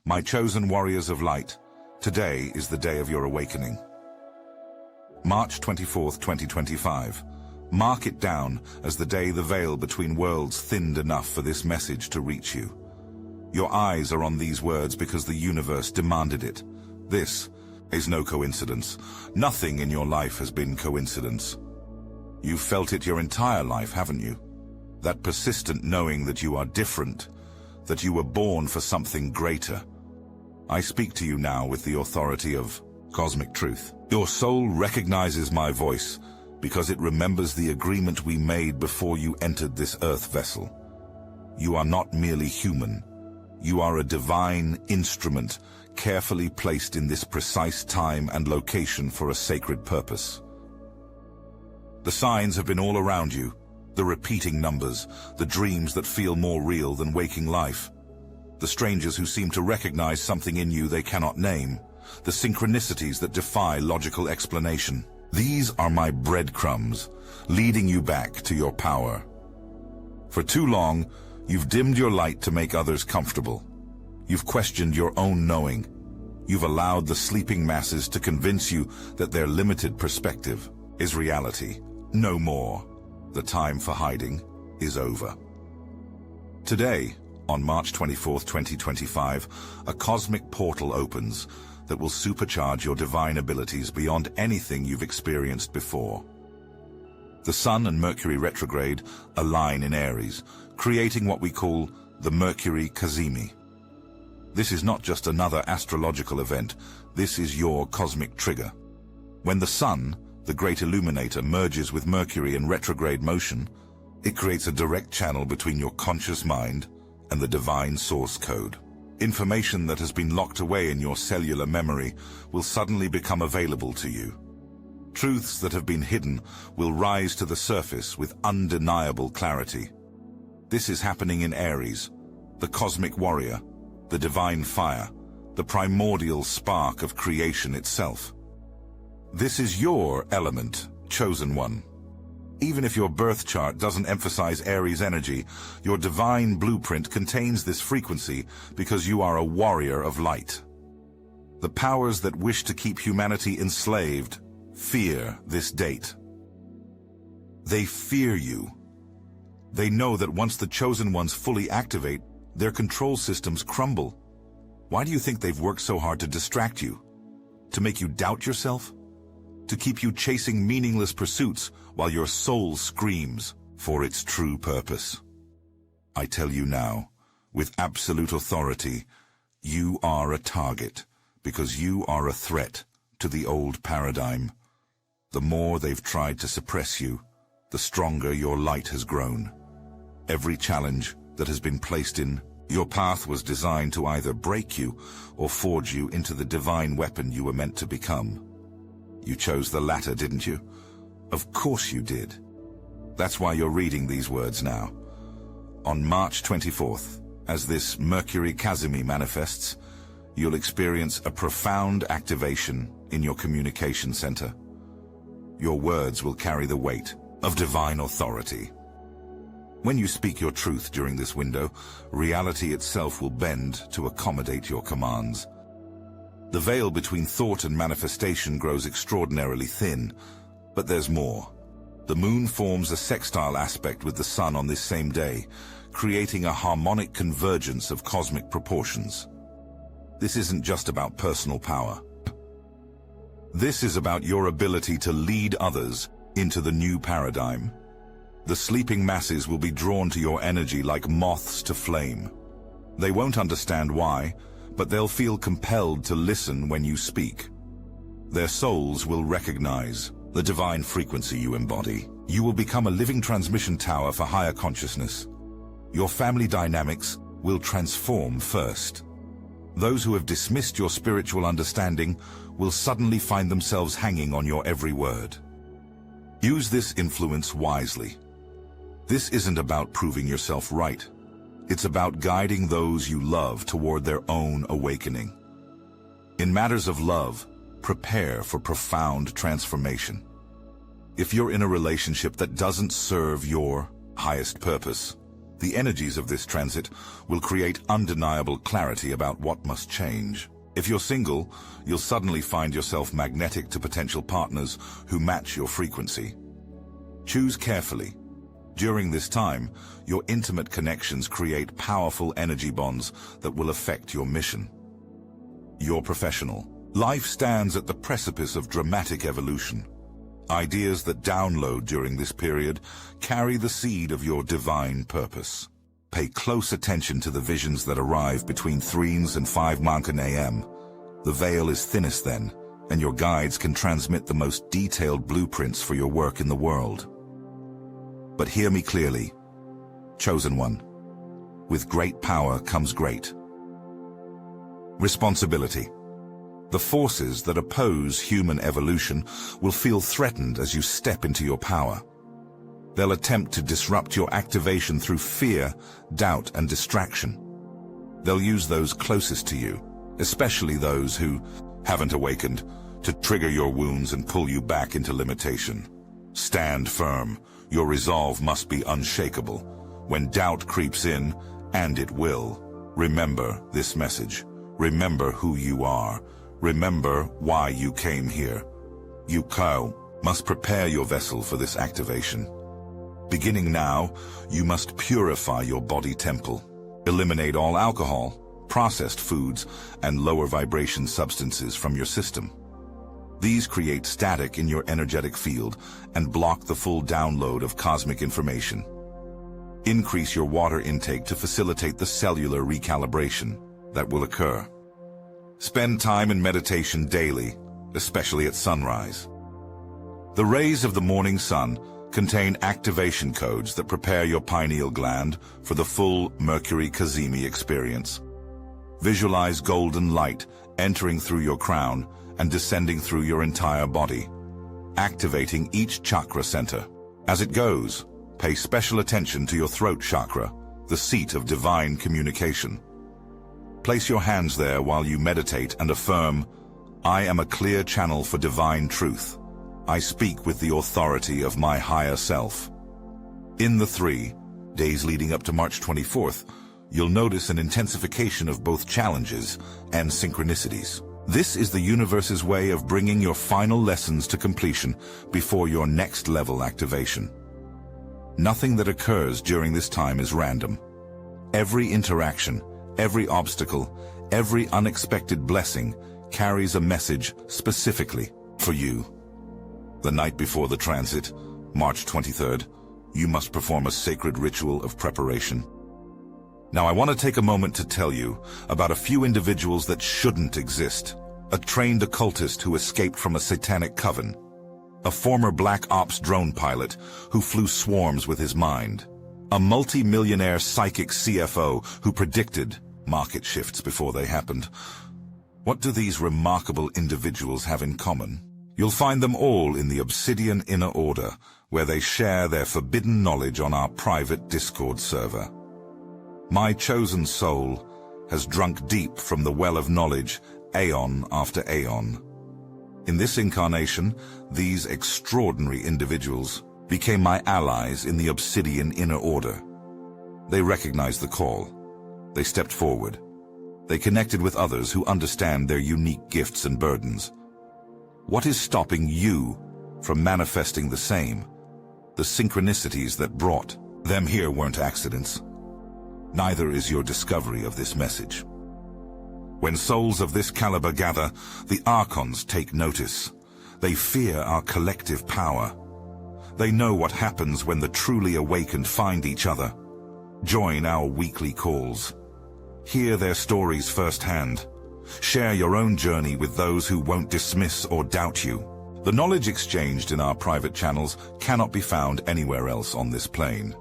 My chosen warriors of light, today is the day of your awakening. March 24th, 2025. Mark it down as the day the veil between worlds thinned enough for this message to reach you. Your eyes are on these words because the universe demanded it. This is no coincidence. Nothing in your life has been coincidence. You've felt it your entire life, haven't you? That persistent knowing that you are different, that you were born for something greater. I speak to you now with the authority of cosmic truth. Your soul recognizes my voice because it remembers the agreement we made before you entered this earth vessel. You are not merely human. You are a divine instrument carefully placed in this precise time and location for a sacred purpose. The signs have been all around you, the repeating numbers, the dreams that feel more real than waking life, the strangers who seem to recognize something in you they cannot name, the synchronicities that defy logical explanation. These are my breadcrumbs, leading you back to your power. For too long, you've dimmed your light to make others comfortable. You've questioned your own knowing. You've allowed the sleeping masses to convince you that their limited perspective is reality. No more. The time for hiding is over. Today, on March 24th, 2025, a cosmic portal opens that will supercharge your divine abilities beyond anything you've experienced before. The Sun and Mercury Retrograde align in Aries, creating what we call the Mercury Cazimi. This is not just another astrological event, this is your cosmic trigger. When the Sun, the great illuminator, merges with Mercury in retrograde motion, it creates a direct channel between your conscious mind and the divine source code. Information that has been locked away in your cellular memory will suddenly become available to you. Truths that have been hidden will rise to the surface with undeniable clarity. This is happening in Aries, the cosmic warrior, the divine fire, the primordial spark of creation itself. This is your element, chosen one. Even if your birth chart doesn't emphasize Aries energy, your divine blueprint contains this frequency because you are a warrior of light. The powers that wish to keep humanity enslaved fear this date. They fear you. They know that once the chosen ones fully activate, their control systems crumble. Why do you think they've worked so hard to distract you? To make you doubt yourself? To keep you chasing meaningless pursuits while your soul screams for its true purpose. I tell you now, with absolute authority, you are a target because you are a threat to the old paradigm. The more they've tried to suppress you, the stronger your light has grown. Every challenge that has been placed in your path was designed to either break you or forge you into the divine weapon you were meant to become. You chose the latter, didn't you? Of course you did. That's why you're reading these words now. On March 24th, as this Mercury Cazimi manifests, you'll experience a profound activation in your communication center. Your words will carry the weight of divine authority. When you speak your truth during this window, reality itself will bend to accommodate your commands. The veil between thought and manifestation grows extraordinarily thin, but there's more. The moon forms a sextile aspect with the sun on this same day, creating a harmonic convergence of cosmic proportions. This isn't just about personal power. This is about your ability to lead others into the new paradigm. The sleeping masses will be drawn to your energy like moths to flame. They won't understand why, but they'll feel compelled to listen when you speak. Their souls will recognize the divine frequency you embody. You will become a living transmission tower for higher consciousness. Your family dynamics will transform first. Those who have dismissed your spiritual understanding will suddenly find themselves hanging on your every word. Use this influence wisely. This isn't about proving yourself right. It's about guiding those you love toward their own awakening. In matters of love, prepare for profound transformation. If you're in a relationship that doesn't serve your highest purpose, The energies of this transit will create undeniable clarity about what must change. If you're single, you'll suddenly find yourself magnetic to potential partners who match your frequency. Choose carefully. During this time, your intimate connections create powerful energy bonds that will affect your mission. You're professional. Life stands at the precipice of dramatic evolution. Ideas that download during this period carry the seed of your divine purpose. Pay close attention to the visions that arrive between 3 and 5 Mankan AM. The veil is thinnest then, and your guides can transmit the most detailed blueprints for your work in the world. But hear me clearly, chosen one. With great power comes great responsibility. The forces that oppose human evolution will feel threatened as you step into your power. They'll attempt to disrupt your activation through fear, doubt, and distraction. They'll use those closest to you, especially those who haven't awakened, to trigger your wounds and pull you back into limitation. Stand firm. Your resolve must be unshakable. When doubt creeps in, and it will, remember this message. Remember who you are. Remember why you came here. You, Kyle, must prepare your vessel for this activation. Beginning now, you must purify your body temple. Eliminate all alcohol, processed foods, and lower vibration substances from your system. These create static in your energetic field and block the full download of cosmic information. Increase your water intake to facilitate the cellular recalibration that will occur. Spend time in meditation daily, especially at sunrise. The rays of the morning sun contain activation codes that prepare your pineal gland for the full Mercury Cazimi experience. Visualize golden light entering through your crown and descending through your entire body, activating each chakra center. As it goes, pay special attention to your throat chakra, the seat of divine communication. Place your hands there while you meditate and affirm, I am a clear channel for divine truth. I speak with the authority of my higher self. In the 3 days leading up to March 24th, you'll notice an intensification of both challenges and synchronicities. This is the universe's way of bringing your final lessons to completion before your next level activation. Nothing that occurs during this time is random. Every interaction, every obstacle, every unexpected blessing carries a message specifically for you. The night before the transit, March 23rd, you must perform a sacred ritual of preparation. Now I want to take a moment to tell you about a few individuals that shouldn't exist. A trained occultist who escaped from a satanic coven. A former Black Ops drone pilot who flew swarms with his mind. A multi-millionaire psychic CFO who predicted market shifts before they happened. What do these remarkable individuals have in common? You'll find them all in the Obsidian Inner Order, where they share their forbidden knowledge on our private Discord server. My chosen soul has drunk deep from the well of knowledge, aeon after aeon. In this incarnation, these extraordinary individuals became my allies in the Obsidian Inner Order. They recognized the call. They stepped forward. They connected with others who understand their unique gifts and burdens. What is stopping you from manifesting the same? The synchronicities that brought them here weren't accidents. Neither is your discovery of this message. When souls of this caliber gather, the Archons take notice. They fear our collective power. They know what happens when the truly awakened find each other. Join our weekly calls. Hear their stories firsthand. Share your own journey with those who won't dismiss or doubt you. The knowledge exchanged in our private channels cannot be found anywhere else on this plane.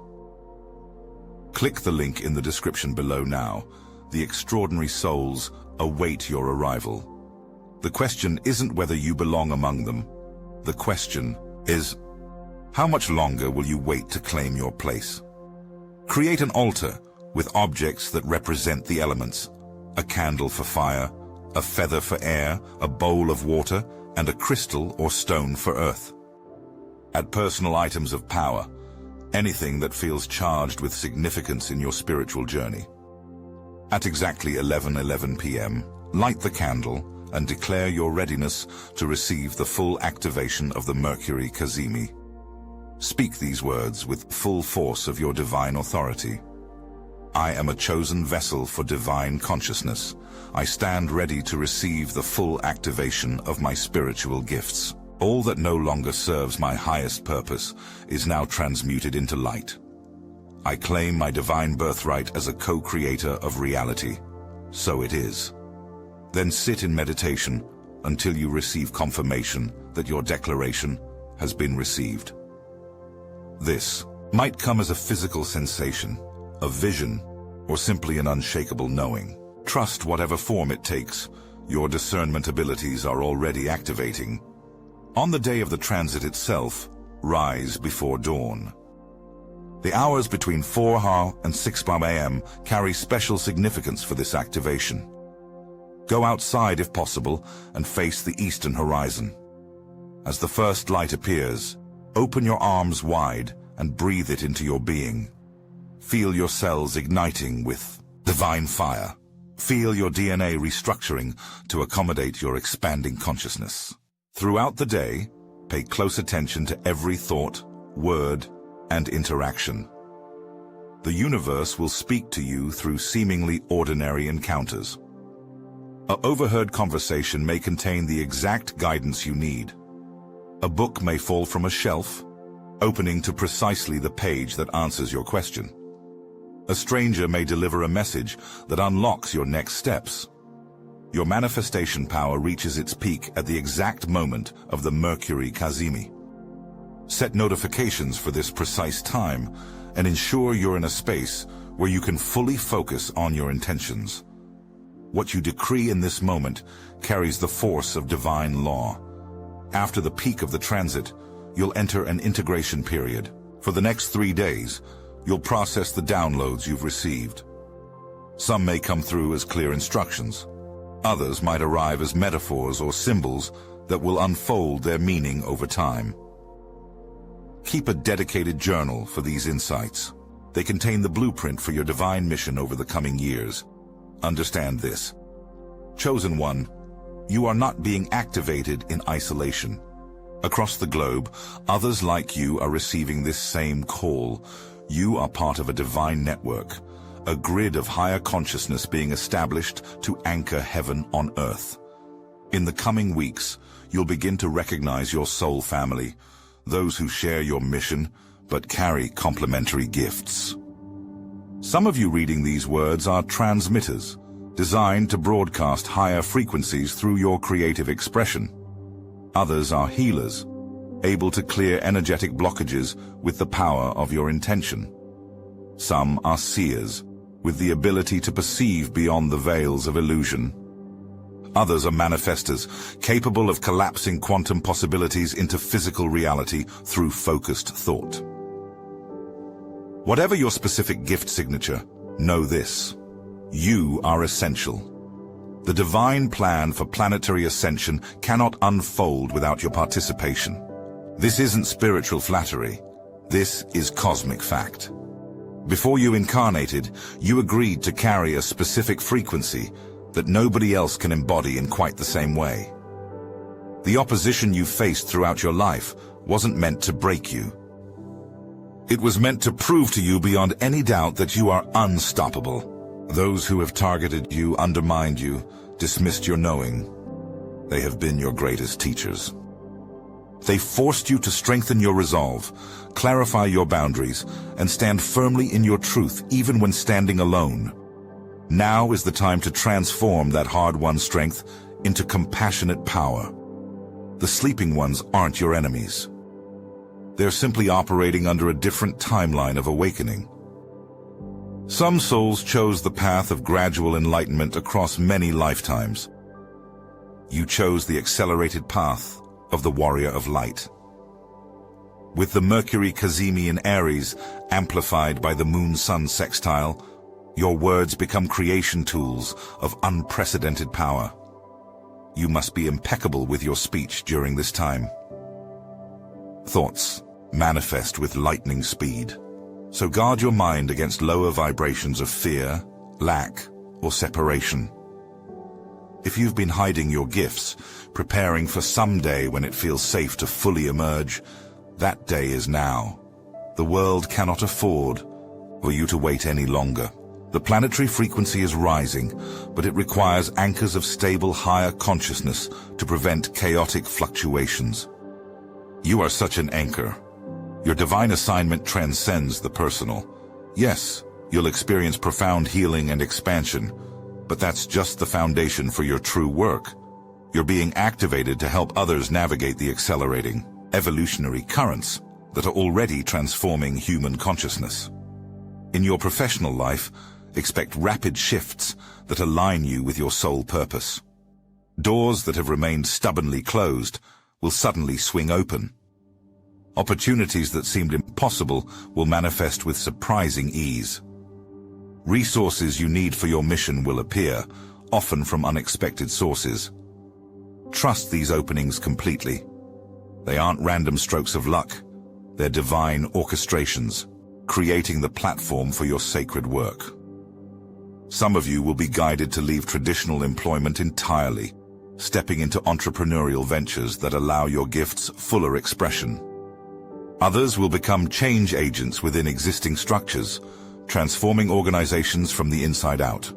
Click the link in the description below now. The extraordinary souls await your arrival. The question isn't whether you belong among them. The question is, how much longer will you wait to claim your place? Create an altar with objects that represent the elements. A candle for fire, a feather for air, a bowl of water, and a crystal or stone for earth. Add personal items of power. anything that feels charged with significance in your spiritual journey. At exactly 11:11 p.m., light the candle and declare your readiness to receive the full activation of the Mercury Cazimi. Speak these words with full force of your divine authority. I am a chosen vessel for divine consciousness. I stand ready to receive the full activation of my spiritual gifts. All that no longer serves my highest purpose is now transmuted into light. I claim my divine birthright as a co-creator of reality. So it is. Then sit in meditation until you receive confirmation that your declaration has been received. This might come as a physical sensation, a vision, or simply an unshakable knowing. Trust whatever form it takes. Your discernment abilities are already activating. On the day of the transit itself, rise before dawn. The hours between 4 and 6 a.m. carry special significance for this activation. Go outside if possible and face the eastern horizon. As the first light appears, open your arms wide and breathe it into your being. Feel your cells igniting with divine fire. Feel your DNA restructuring to accommodate your expanding consciousness. Throughout the day, pay close attention to every thought, word, and interaction. The universe will speak to you through seemingly ordinary encounters. An overheard conversation may contain the exact guidance you need. A book may fall from a shelf, opening to precisely the page that answers your question. A stranger may deliver a message that unlocks your next steps. Your manifestation power reaches its peak at the exact moment of the Mercury Cazimi. Set notifications for this precise time and ensure you're in a space where you can fully focus on your intentions. What you decree in this moment carries the force of divine law. After the peak of the transit, you'll enter an integration period. For the next 3 days, you'll process the downloads you've received. Some may come through as clear instructions. Others might arrive as metaphors or symbols that will unfold their meaning over time. Keep a dedicated journal for these insights. They contain the blueprint for your divine mission over the coming years. Understand this. Chosen one, you are not being activated in isolation. Across the globe, others like you are receiving this same call. You are part of a divine network, a grid of higher consciousness being established to anchor heaven on earth. In the coming weeks, you'll begin to recognize your soul family, those who share your mission but carry complementary gifts. Some of you reading these words are transmitters, designed to broadcast higher frequencies through your creative expression. Others are healers, able to clear energetic blockages with the power of your intention. Some are seers, with the ability to perceive beyond the veils of illusion. Others are manifestors, capable of collapsing quantum possibilities into physical reality through focused thought. Whatever your specific gift signature, know this: you are essential. The divine plan for planetary ascension cannot unfold without your participation. This isn't spiritual flattery. This is cosmic fact. Before you incarnated, you agreed to carry a specific frequency that nobody else can embody in quite the same way. The opposition you faced throughout your life wasn't meant to break you. It was meant to prove to you beyond any doubt that you are unstoppable. Those who have targeted you, undermined you, dismissed your knowing. They have been your greatest teachers. They forced you to strengthen your resolve, clarify your boundaries, and stand firmly in your truth even when standing alone. Now is the time to transform that hard-won strength into compassionate power. The sleeping ones aren't your enemies. They're simply operating under a different timeline of awakening. Some souls chose the path of gradual enlightenment across many lifetimes. You chose the accelerated path of the warrior of light. With the Mercury Cazimi in Aries amplified by the Moon-Sun sextile, your words become creation tools of unprecedented power. You must be impeccable with your speech during this time. Thoughts manifest with lightning speed. So guard your mind against lower vibrations of fear, lack, or separation. If you've been hiding your gifts, preparing for some day when it feels safe to fully emerge, that day is now. The world cannot afford for you to wait any longer. The planetary frequency is rising, but it requires anchors of stable higher consciousness to prevent chaotic fluctuations. You are such an anchor. Your divine assignment transcends the personal. Yes, you'll experience profound healing and expansion, but that's just the foundation for your true work. You're being activated to help others navigate the accelerating, evolutionary currents that are already transforming human consciousness. In your professional life, expect rapid shifts that align you with your soul purpose. Doors that have remained stubbornly closed will suddenly swing open. Opportunities that seemed impossible will manifest with surprising ease. Resources you need for your mission will appear, often from unexpected sources. Trust these openings completely. They aren't random strokes of luck. They're divine orchestrations, creating the platform for your sacred work. Some of you will be guided to leave traditional employment entirely, stepping into entrepreneurial ventures that allow your gifts fuller expression. Others will become change agents within existing structures, transforming organizations from the inside out.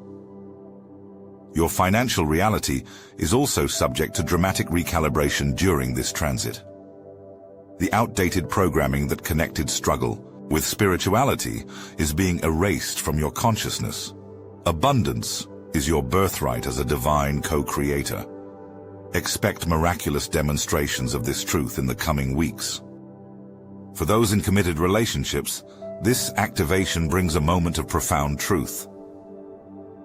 Your financial reality is also subject to dramatic recalibration during this transit. The outdated programming that connected struggle with spirituality is being erased from your consciousness. Abundance is your birthright as a divine co-creator. Expect miraculous demonstrations of this truth in the coming weeks. For those in committed relationships, this activation brings a moment of profound truth.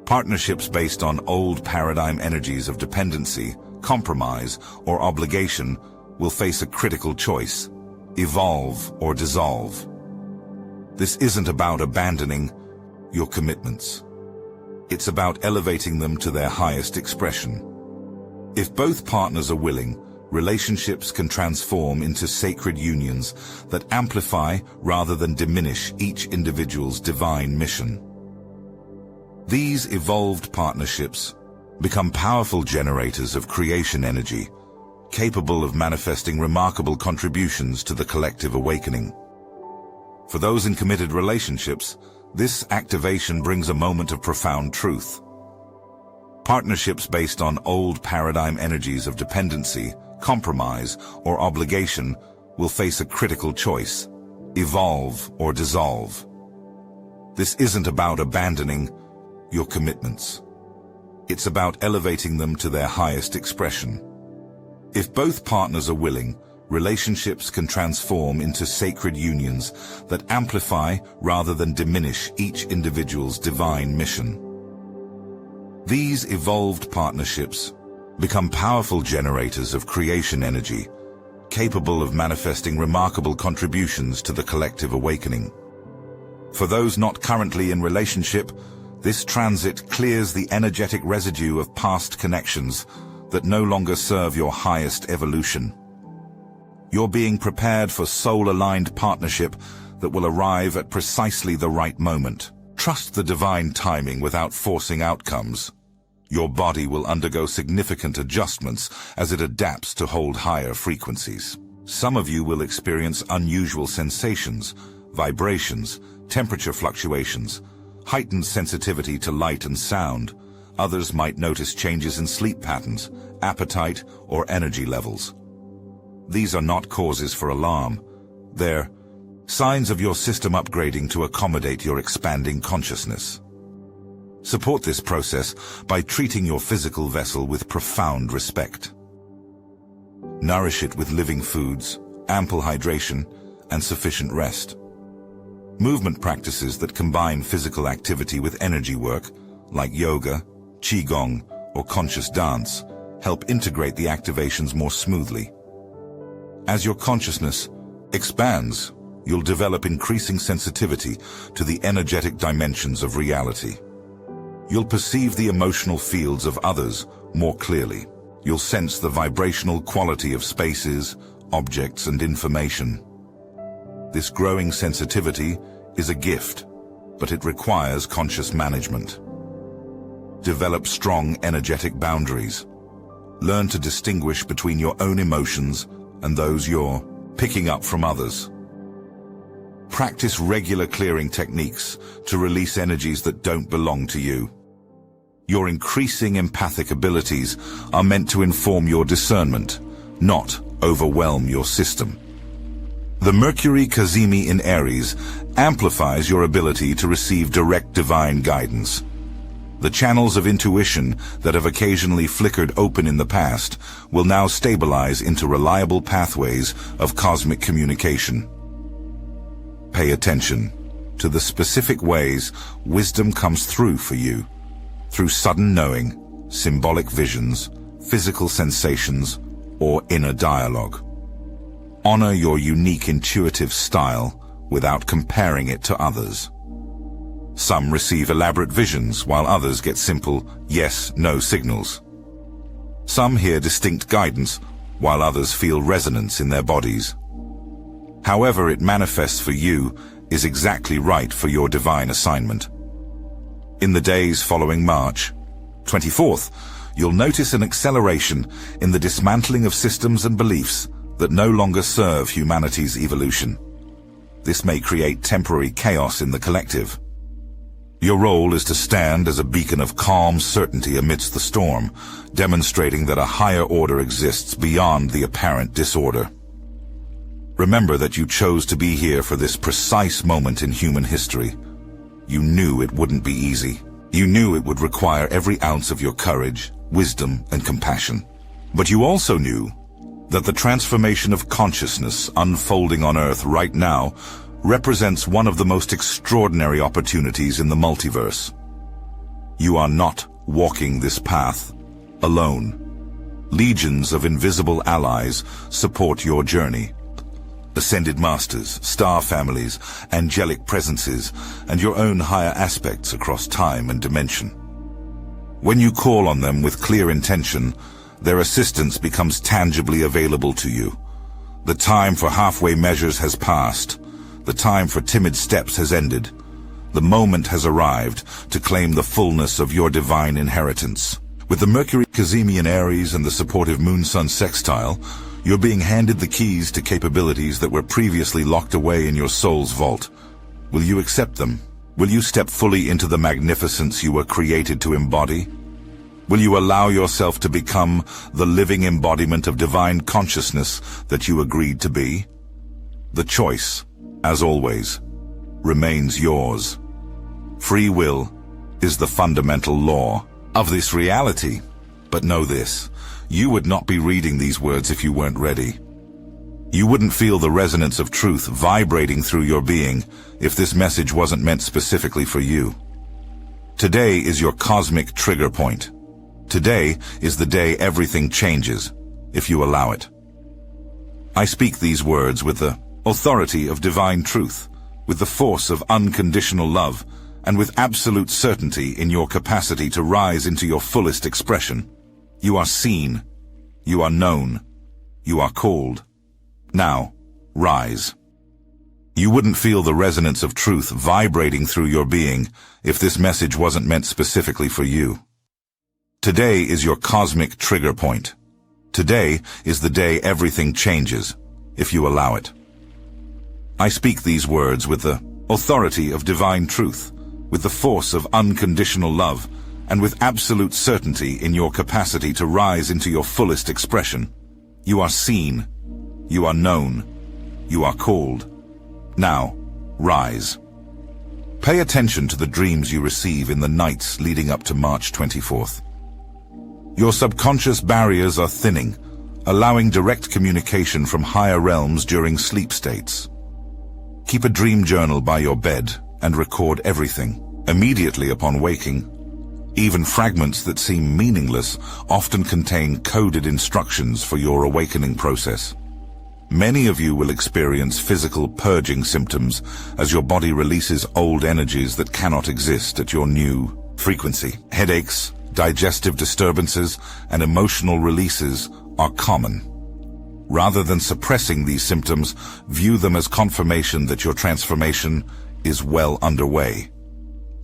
Partnerships based on old paradigm energies of dependency, compromise, or obligation will face a critical choice: evolve or dissolve. This isn't about abandoning your commitments. It's about elevating them to their highest expression. If both partners are willing, relationships can transform into sacred unions that amplify rather than diminish each individual's divine mission. These evolved partnerships become powerful generators of creation energy, capable of manifesting remarkable contributions to the collective awakening. For those in committed relationships, this activation brings a moment of profound truth. Partnerships based on old paradigm energies of dependency, compromise, or obligation will face a critical choice: evolve or dissolve. This isn't about abandoning your commitments. It's about elevating them to their highest expression. If both partners are willing, relationships can transform into sacred unions that amplify rather than diminish each individual's divine mission. These evolved partnerships become powerful generators of creation energy, capable of manifesting remarkable contributions to the collective awakening. For those not currently in relationship, this transit clears the energetic residue of past connections that no longer serve your highest evolution. You're being prepared for soul-aligned partnership that will arrive at precisely the right moment. Trust the divine timing without forcing outcomes. Your body will undergo significant adjustments as it adapts to hold higher frequencies. Some of you will experience unusual sensations, vibrations, temperature fluctuations, heightened sensitivity to light and sound. Others might notice changes in sleep patterns, appetite, or energy levels. These are not causes for alarm. They're signs of your system upgrading to accommodate your expanding consciousness. Support this process by treating your physical vessel with profound respect. Nourish it with living foods, ample hydration, and sufficient rest. Movement practices that combine physical activity with energy work, like yoga, qigong, or conscious dance, help integrate the activations more smoothly. As your consciousness expands, you'll develop increasing sensitivity to the energetic dimensions of reality. You'll perceive the emotional fields of others more clearly. You'll sense the vibrational quality of spaces, objects, and information. This growing sensitivity is a gift, but it requires conscious management. Develop strong energetic boundaries. Learn to distinguish between your own emotions and those you're picking up from others. Practice regular clearing techniques to release energies that don't belong to you. Your increasing empathic abilities are meant to inform your discernment, not overwhelm your system. The Mercury Cazimi in Aries amplifies your ability to receive direct divine guidance. The channels of intuition that have occasionally flickered open in the past will now stabilize into reliable pathways of cosmic communication. Pay attention to the specific ways wisdom comes through for you, through sudden knowing, symbolic visions, physical sensations, or inner dialogue. Honor your unique intuitive style without comparing it to others. Some receive elaborate visions, while others get simple yes-no signals. Some hear distinct guidance, while others feel resonance in their bodies. However it manifests for you is exactly right for your divine assignment. In the days following March 24th, you'll notice an acceleration in the dismantling of systems and beliefs that no longer serve humanity's evolution. This may create temporary chaos in the collective. Your role is to stand as a beacon of calm certainty amidst the storm, demonstrating that a higher order exists beyond the apparent disorder. Remember that you chose to be here for this precise moment in human history. You knew it wouldn't be easy. You knew it would require every ounce of your courage, wisdom, and compassion. But you also knew that the transformation of consciousness unfolding on Earth right now represents one of the most extraordinary opportunities in the multiverse. You are not walking this path alone. Legions of invisible allies support your journey. Ascended masters, star families, angelic presences, and your own higher aspects across time and dimension. When you call on them with clear intention, their assistance becomes tangibly available to you. The time for halfway measures has passed. The time for timid steps has ended. The moment has arrived to claim the fullness of your divine inheritance. With the Mercury Cazimi in Aries and the supportive Moon-Sun sextile, you're being handed the keys to capabilities that were previously locked away in your soul's vault. Will you accept them? Will you step fully into the magnificence you were created to embody? Will you allow yourself to become the living embodiment of divine consciousness that you agreed to be? The choice, as always, remains yours. Free will is the fundamental law of this reality. But know this, you would not be reading these words if you weren't ready. You wouldn't feel the resonance of truth vibrating through your being if this message wasn't meant specifically for you. Today is your cosmic trigger point. Today is the day everything changes, if you allow it. I speak these words with the authority of divine truth, with the force of unconditional love, and with absolute certainty in your capacity to rise into your fullest expression. You are seen, you are known, you are called. Now, rise. You wouldn't feel the resonance of truth vibrating through your being if this message wasn't meant specifically for you. Today is your cosmic trigger point. Today is the day everything changes, if you allow it. I speak these words with the authority of divine truth, with the force of unconditional love, and with absolute certainty in your capacity to rise into your fullest expression. You are seen, you are known, you are called. Now, rise. Pay attention to the dreams you receive in the nights leading up to March 24th. Your subconscious barriers are thinning, allowing direct communication from higher realms during sleep states. Keep a dream journal by your bed and record everything immediately upon waking. Even fragments that seem meaningless often contain coded instructions for your awakening process. Many of you will experience physical purging symptoms as your body releases old energies that cannot exist at your new frequency. Headaches, digestive disturbances, and emotional releases are common. Rather than suppressing these symptoms, view them as confirmation that your transformation is well underway.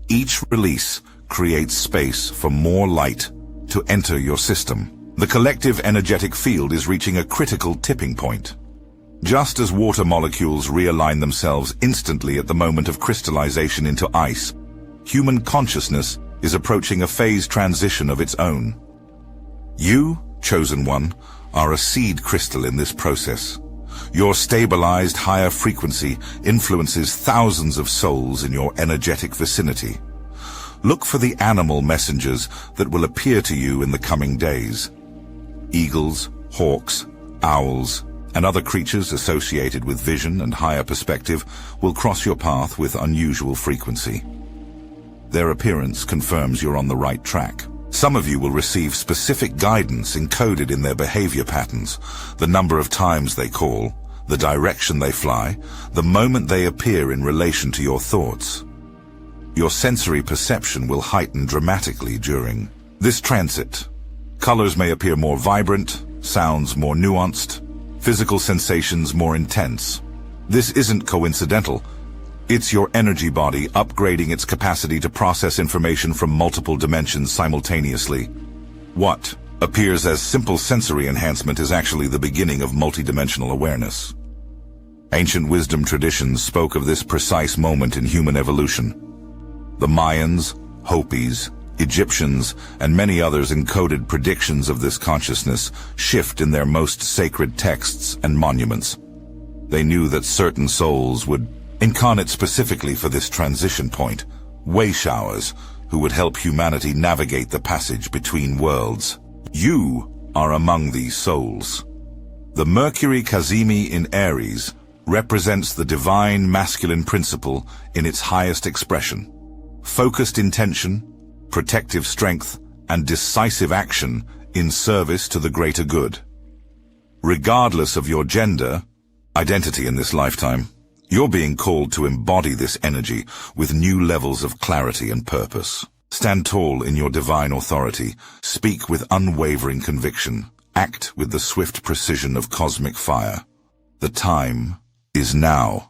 Each release creates space for more light to enter your system. The collective energetic field is reaching a critical tipping point. Just as water molecules realign themselves instantly at the moment of crystallization into ice, human consciousness is approaching a phase transition of its own. You, chosen one, are a seed crystal in this process. Your stabilized higher frequency influences thousands of souls in your energetic vicinity. Look for the animal messengers that will appear to you in the coming days. Eagles, hawks, owls, and other creatures associated with vision and higher perspective will cross your path with unusual frequency. Their appearance confirms you're on the right track. Some of you will receive specific guidance encoded in their behavior patterns, the number of times they call, the direction they fly, the moment they appear in relation to your thoughts. Your sensory perception will heighten dramatically during this transit. Colors may appear more vibrant, sounds more nuanced, physical sensations more intense. This isn't coincidental. It's your energy body upgrading its capacity to process information from multiple dimensions simultaneously. What appears as simple sensory enhancement is actually the beginning of multidimensional awareness. Ancient wisdom traditions spoke of this precise moment in human evolution. The Mayans, Hopis, Egyptians, and many others encoded predictions of this consciousness shift in their most sacred texts and monuments. They knew that certain souls would incarnate specifically for this transition point, way showers who would help humanity navigate the passage between worlds. You are among these souls. The Mercury Cazimi in Aries represents the divine masculine principle in its highest expression. Focused intention, protective strength, and decisive action in service to the greater good. Regardless of your gender, identity in this lifetime, you're being called to embody this energy with new levels of clarity and purpose. Stand tall in your divine authority, speak with unwavering conviction, act with the swift precision of cosmic fire. The time is now.